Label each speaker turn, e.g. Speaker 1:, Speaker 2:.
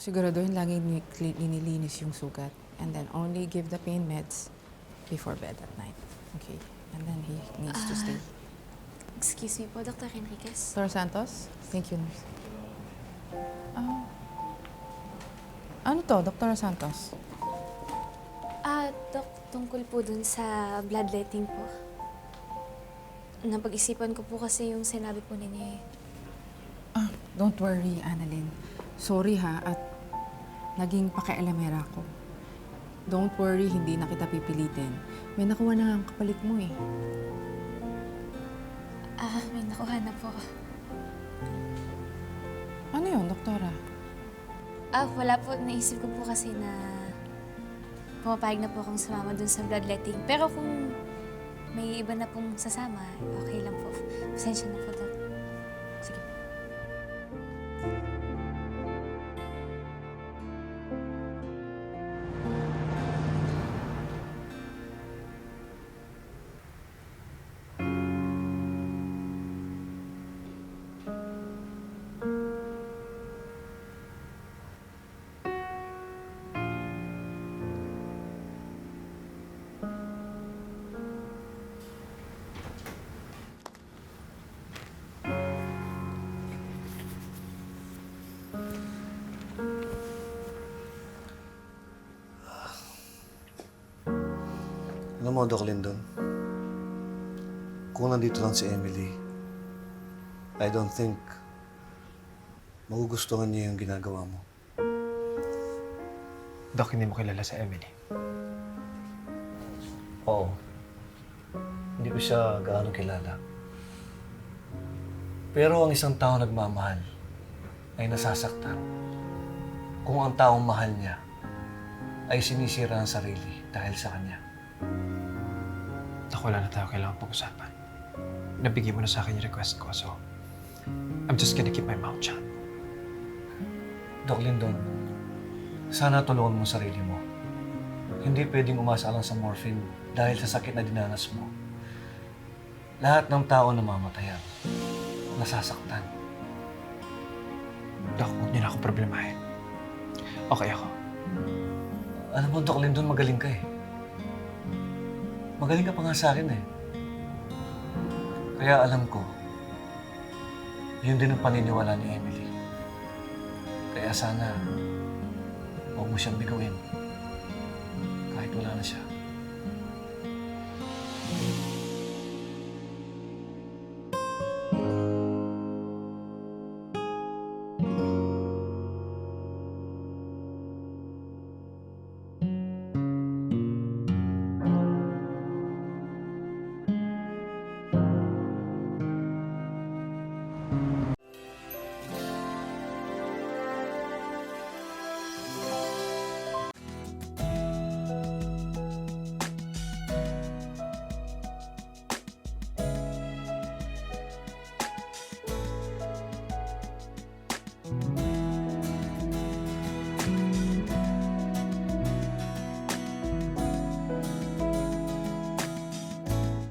Speaker 1: Siguraduhin laging nililinis yung sugat. And then only give the pain meds before bed at night. Okay? And then he needs to stay.
Speaker 2: Excuse me po, Dr. Enriquez.
Speaker 1: Dr. Santos? Thank you, nurse. Ano to, Dr. Santos?
Speaker 2: Dok, tungkol po dun sa bloodletting po. Napag-isipan ko po kasi yung sinabi po ninyo eh.
Speaker 1: Don't worry, Annalyn. Sorry ha, at naging pakialamera ko. Don't worry, hindi na kita pipilitin. May nakuha na nga ang kapalit mo eh.
Speaker 2: May nakuha na po.
Speaker 1: Ano yun, doktora?
Speaker 2: Wala po. Naisip ko po kasi na pumapayag na po akong sumama dun sa bloodletting. Pero kung may iba na pong sasama, okay lang po. Pasensya na po, Dok. Sige.
Speaker 3: Alam mo, Doc Lindon, kung nandito lang si Emily, I don't think magugustuhan niya yung ginagawa mo.
Speaker 4: Doc, hindi mo kilala si Emily.
Speaker 3: Oo. Hindi ko siya gaano kilala. Pero ang isang tao nagmamahal ay nasasaktan kung ang taong mahal niya ay sinisira ang sarili dahil sa kanya.
Speaker 4: Doc, wala na tayo kailangan pag-usapan. Nabigay mo na sa akin yung request ko, so I'm just gonna keep my mouth shut.
Speaker 3: Doc Lindon, sana tulungan mo ang sarili mo. Hindi pwedeng umasa lang sa morphine dahil sa sakit na dinanas mo. Lahat ng tao namamatayan, nasasaktan.
Speaker 4: Doc, huwag niyo na ako problemahin. Okay ako.
Speaker 3: Alam mo, Doc Lindon, magaling ka eh. Magaling ka pa nga sa akin eh. Kaya alam ko, yun din ang paniniwala ni Emily. Kaya sana, huwag mo siyang biguin. Kahit wala na siya.